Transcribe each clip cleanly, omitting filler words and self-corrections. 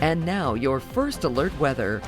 And now your first alert weather.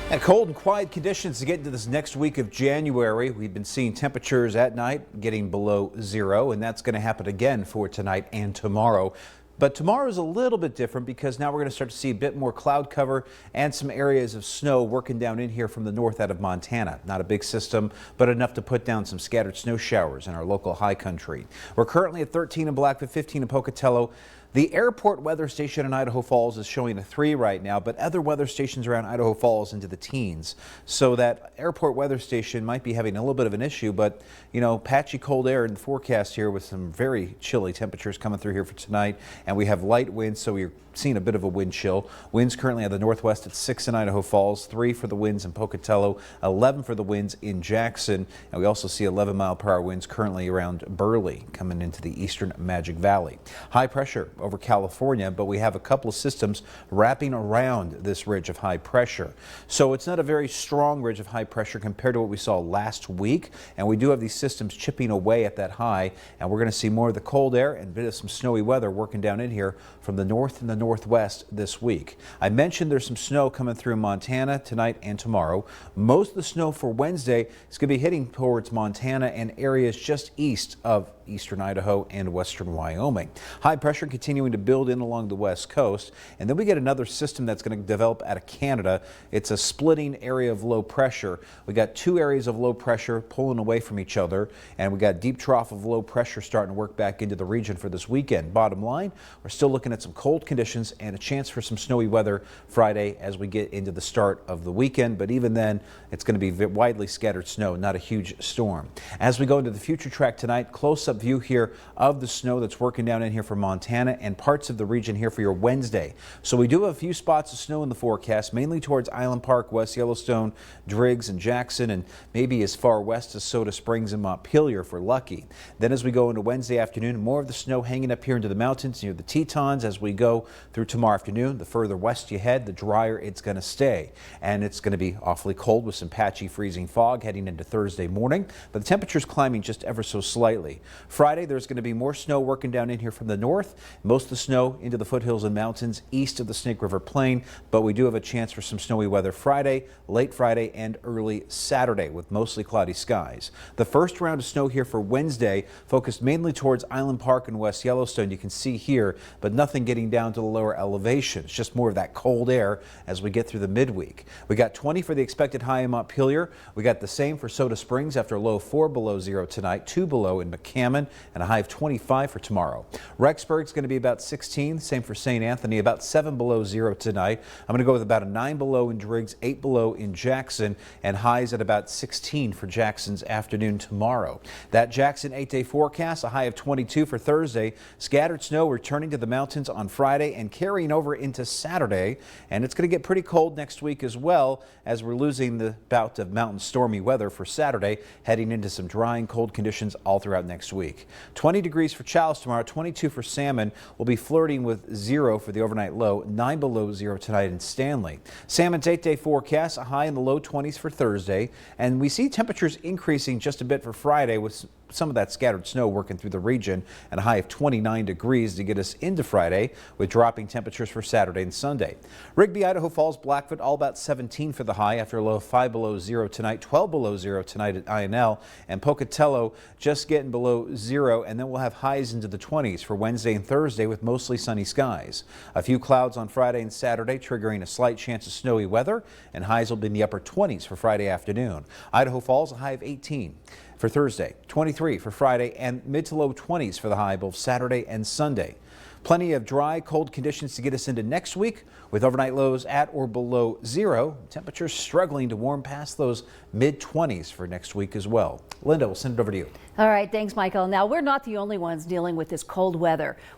And cold and quiet conditions to get into this next week of January. We've been seeing temperatures at night getting below zero, and that's going to happen again for tonight and tomorrow. But tomorrow is a little bit different because now we're going to start to see a bit more cloud cover and some areas of snow working down in here from the north out of Montana. Not a big system, but enough to put down some scattered snow showers in our local high country. We're currently at 13 in Blackfoot, 15 in Pocatello. The airport weather station in Idaho Falls is showing a 3 right now, but other weather stations around Idaho Falls into the teens. So that airport weather station might be having a little bit of an issue, but you know, patchy cold air in the forecast here with some very chilly temperatures coming through here for tonight. And we have light winds, so we're seeing a bit of a wind chill. Winds currently at the northwest at 6 in Idaho Falls, 3 for the winds in Pocatello, 11 for the winds in Jackson. And we also see 11-mile-per-hour winds currently around Burley coming into the eastern Magic Valley. High pressure over California, but we have a couple of systems wrapping around this ridge of high pressure. So it's not a very strong ridge of high pressure compared to what we saw last week. And we do have these systems chipping away at that high. And we're going to see more of the cold air and a bit of some snowy weather working down in here from the north and the northwest this week. I mentioned there's some snow coming through Montana tonight and tomorrow. Most of the snow for Wednesday is going to be hitting towards Montana and areas just east of eastern Idaho and western Wyoming. High pressure continuing to build in along the west coast, and then we get another system that's going to develop out of Canada. It's a splitting area of low pressure. We got 2 areas of low pressure pulling away from each other, and we got deep trough of low pressure starting to work back into the region for this weekend. Bottom line, we're still looking at some cold conditions and a chance for some snowy weather Friday as we get into the start of the weekend, but even then it's going to be widely scattered snow, not a huge storm. As we go into the future track tonight, close-up view here of the snow that's working down in here for Montana and parts of the region here for your Wednesday. So we do have a few spots of snow in the forecast, mainly towards Island Park, West Yellowstone, Driggs and Jackson, and maybe as far west as Soda Springs and Montpelier for lucky. Then as we go into Wednesday afternoon, more of the snow hanging up here into the mountains near the Tetons as we go through tomorrow afternoon. The further west you head, the drier it's going to stay. And it's going to be awfully cold with some patchy freezing fog heading into Thursday morning, but the temperature's climbing just ever so slightly. Friday, there's going to be more snow working down in here from the north. Most of the snow into the foothills and mountains east of the Snake River Plain, but we do have a chance for some snowy weather Friday, late Friday, and early Saturday with mostly cloudy skies. The first round of snow here for Wednesday focused mainly towards Island Park and West Yellowstone. You can see here, but nothing getting down to the lower elevation. It's just more of that cold air as we get through the midweek. We got 20 for the expected high in Montpelier. We got the same for Soda Springs after a low of 4 below zero tonight, 2 below in McCammon, and a high of 25 for tomorrow. Rexburg's going to be about 16, same for St. Anthony, about 7 below zero tonight. I'm going to go with about a 9 below in Driggs, 8 below in Jackson, and highs at about 16 for Jackson's afternoon tomorrow. That Jackson 8-day forecast, a high of 22 for Thursday. Scattered snow returning to the mountains on Friday and carrying over into Saturday, and it's going to get pretty cold next week as well as we're losing the bout of mountain stormy weather for Saturday, heading into some drying cold conditions all throughout next week. 20 degrees for Challis tomorrow, 22 for Salmon. We'll be flirting with 0 for the overnight low, 9 below 0 tonight in Stanley. Salmon's 8-day forecast, a high in the low 20s for Thursday, and we see temperatures increasing just a bit for Friday with some of that scattered snow working through the region, and a high of 29 degrees to get us into Friday with dropping temperatures for Saturday and Sunday. Rigby, Idaho Falls, Blackfoot, all about 17 for the high after a low of 5 below 0 tonight, 12 below 0 tonight at INL, and Pocatello just getting below 0, and then we'll have highs into the 20s for Wednesday and Thursday with mostly sunny skies. A few clouds on Friday and Saturday triggering a slight chance of snowy weather, and highs will be in the upper 20s for Friday afternoon. Idaho Falls, a high of 18 for Thursday, 23 for Friday, and mid to low 20s for the high both Saturday and Sunday. Plenty of dry, cold conditions to get us into next week with overnight lows at or below 0. Temperatures struggling to warm past those mid-20s for next week as well. Linda, we'll send it over to you. All right, thanks, Michael. Now, we're not the only ones dealing with this cold weather.